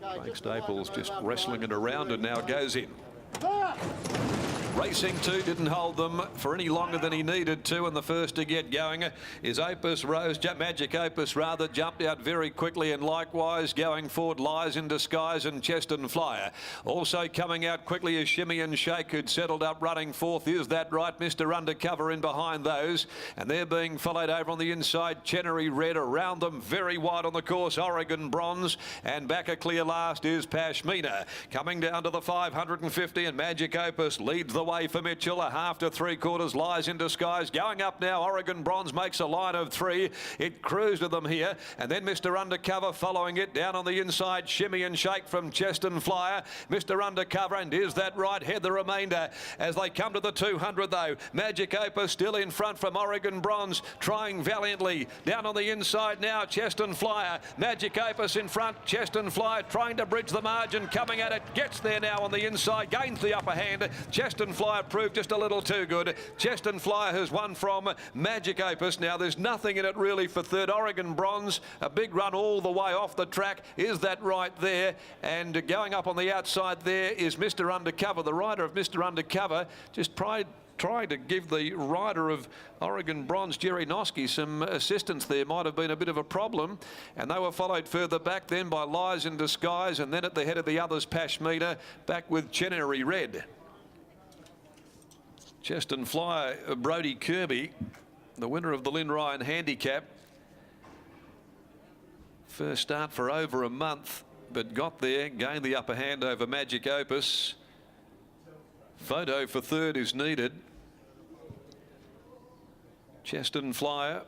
Craig Staples just wrestling it around, and now it goes in. Racing 2 didn't hold them for any longer than he needed to, and the first to get going is Opus Rose. Magic Opus rather jumped out very quickly, and likewise going forward Lies in Disguise and Cheston Flyer. Also coming out quickly is Shimmy and Shake, who'd settled up running fourth. Is that right? Mr. Undercover in behind those, and they're being followed over on the inside. Chenery Red around them, very wide on the course. Oregon Bronze, and back a clear last is Pashmina. Coming down to the 550, and Magic Opus leads the way for Mitchell. A half to three quarters Lies in Disguise. Going up now, Oregon Bronze makes a line of three. It cruised to them here, and then Mr. Undercover following it down on the inside. Shimmy and Shake from Cheston Flyer. Mr. Undercover, and is that right? Head the remainder as they come to the 200 though. Magic Opus still in front from Oregon Bronze, trying valiantly. Down on the inside now, Cheston Flyer. Magic Opus in front. Cheston Flyer trying to bridge the margin, coming at it. Gets there now on the inside, gains the upper hand. Cheston Flyer proved just a little too good. Cheston Flyer has won from Magic Opus. Now there's nothing in it really for third. Oregon Bronze, a big run all the way off the track. Is that right there? And going up on the outside there is Mr. Undercover. The rider of Mr. Undercover just trying to give the rider of Oregon Bronze, Jerry Noski, some assistance there. Might have been a bit of a problem. And they were followed further back then by Lies in Disguise, and then at the head of the others, Pashmina, back with Chenery Red. Cheston Flyer, Brody Kirby, the winner of the Lynn Ryan Handicap. First start for over a month, but got there, gained the upper hand over Magic Opus. Photo for third is needed. Cheston Flyer,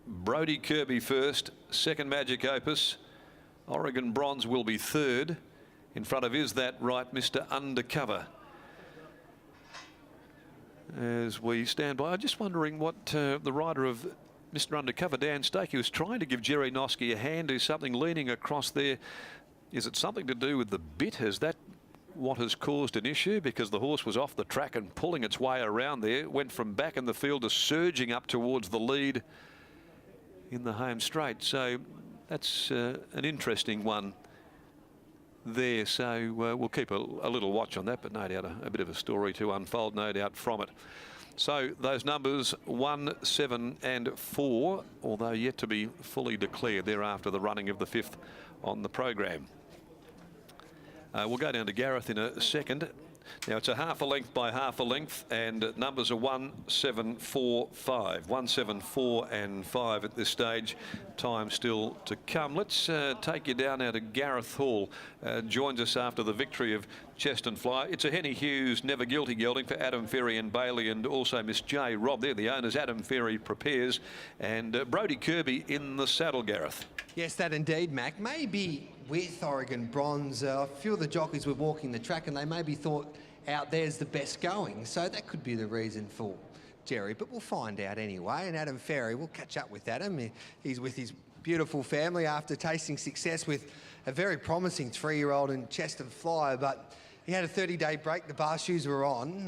Brody Kirby first, second Magic Opus. Oregon Bronze will be third. In front of Is That Right, Mr. Undercover. As we stand by, I'm just wondering what the rider of Mr. Undercover, Dan Stakey, was trying to give Jerry Noski a hand. Is something leaning across there? Is it something to do with the bit? Is that what has caused an issue? Because the horse was off the track and pulling its way around there. Went from back in the field to surging up towards the lead in the home straight. So that's an interesting one there. So we'll keep a little watch on that, but no doubt a bit of a story to unfold, no doubt, from it. So those numbers 1, 7 and 4, although yet to be fully declared thereafter the running of the 5th on the program. We'll go down to Gareth in a second. Now it's a half a length by half a length, and numbers are 1, 7, 4, 5. 1, 7, 4 and 5 at this stage. Time still to come. Let's take you down now to Gareth Hall. Joins us after the victory of Cheston Flyer. It's a Henny Hughes never guilty gelding for Adam Ferry and Bailey, and also Miss J. Robb. They're the owners. Adam Ferry prepares, and Brody Kirby in the saddle, Gareth. Yes, that indeed, Mac. Maybe with Oregon Bronze, a few of the jockeys were walking the track and they maybe thought out there's the best going. So that could be the reason for Jerry, but we'll find out anyway. And Adam Ferry, we'll catch up with Adam. He's with his beautiful family after tasting success with a very promising 3-year-old in Cheston Flyer, but he had a 30-day break. The bar shoes were on.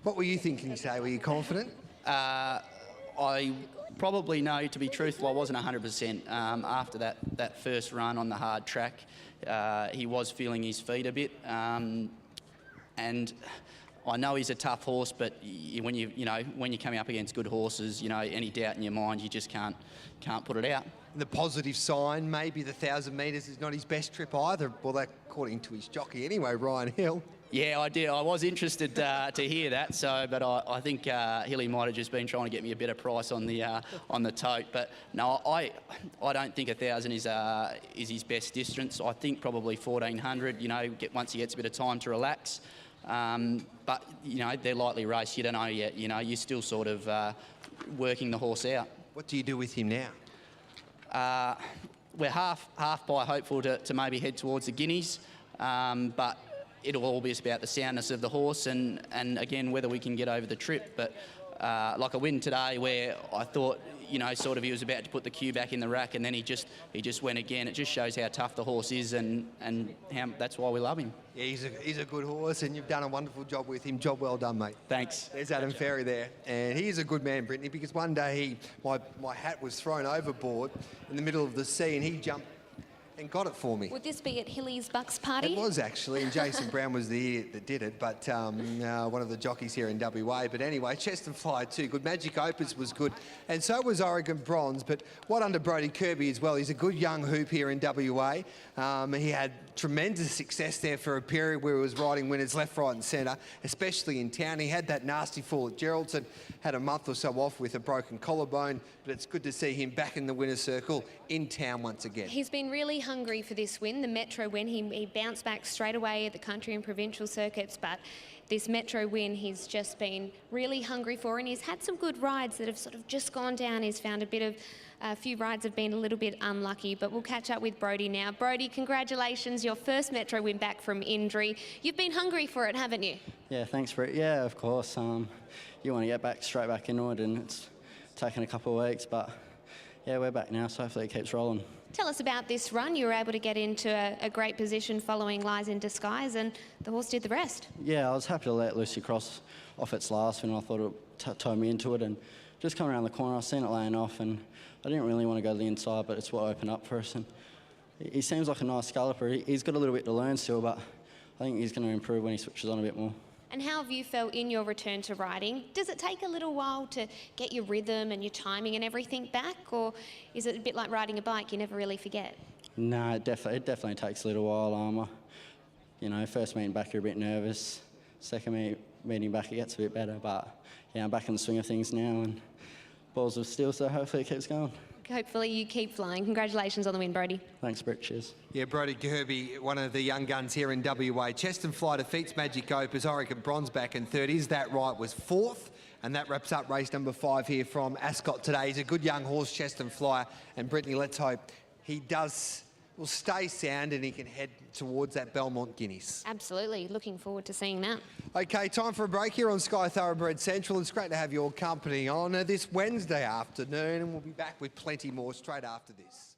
What were you thinking today? Were you confident? I probably know, to be truthful, I wasn't 100% after that first run on the hard track. He was feeling his feet a bit, and I know he's a tough horse, but when you're coming up against good horses, any doubt in your mind, you just can't put it out. The positive sign, maybe the 1,000 metres is not his best trip either. Well, that according to his jockey anyway, Ryan Hill. Yeah, I did. I was interested to hear that. So, but I think Hilly might have just been trying to get me a better price on the tote. But no, I don't think 1,000 is his best distance. I think probably 1,400. Once he gets a bit of time to relax. But they're lightly raced. You don't know yet. You're still sort of working the horse out. What do you do with him now? We're half by hopeful to maybe head towards the Guineas, but it'll all be about the soundness of the horse and again whether we can get over the trip. But like a win today where I thought sort of he was about to put the cue back in the rack and then he just went again. It just shows how tough the horse is and how that's why we love him. Yeah, he's a good horse and you've done a wonderful job with him. Job well done, mate. Thanks. There's Adam Ferry there, and he is a good man, Brittany, because one day my hat was thrown overboard in the middle of the sea and he jumped and got it for me. Would this be at Hilly's Bucks party? It was actually, and Jason Brown was the idiot that did it, but one of the jockeys here in WA. But anyway, Chest and Flyer too good. Magic Opus was good, and so was Oregon Bronze. But what under Brodie Kirby as well? He's a good young hoop here in WA. He had tremendous success there for a period where he was riding winners left, right and centre, especially in town. He had that nasty fall at Geraldton, had a month or so off with a broken collarbone, but it's good to see him back in the winner's circle in town once again. He's been really hungry for this win, the Metro win. He bounced back straight away at the country and provincial circuits, but this Metro win he's just been really hungry for, and he's had some good rides that have sort of just gone down. He's found a few rides have been a little bit unlucky, but we'll catch up with Brodie now. Brodie, congratulations, your first Metro win back from injury. You've been hungry for it, haven't you? Yeah, thanks, Britt. Yeah, of course. You want to get straight back into it, and it's taken a couple of weeks, but yeah, we're back now, so hopefully it keeps rolling. Tell us about this run. You were able to get into a great position following Lies in Disguise, and the horse did the rest. Yeah, I was happy to let Lucy Cross off its last when I thought it towed me into it, and just coming around the corner, I seen it laying off, and I didn't really want to go to the inside, but it's what opened up for us. And he seems like a nice scalloper. He's got a little bit to learn still, but I think he's going to improve when he switches on a bit more. And how have you felt in your return to riding? Does it take a little while to get your rhythm and your timing and everything back, or is it a bit like riding a bike, you never really forget? No, it definitely takes a little while. First meeting back, you're a bit nervous. Second meeting back, it gets a bit better, but yeah, I'm back in the swing of things now, and balls of steel, so hopefully it keeps going. Hopefully you keep flying. Congratulations on the win, Brodie. Thanks, Britt. Cheers. Yeah, Brodie Kirby, one of the young guns here in WA. Chest and Fly defeats Magic Opus. Oregon Bronze back in third. Is that right? Was fourth. And that wraps up race number 5 here from Ascot today. He's a good young horse, Chest and Flyer. And Brittany, let's hope he will stay sound and he can head towards that Belmont Guineas. Absolutely. Looking forward to seeing that. Okay, time for a break here on Sky Thoroughbred Central. It's great to have your company on this Wednesday afternoon, and we'll be back with plenty more straight after this.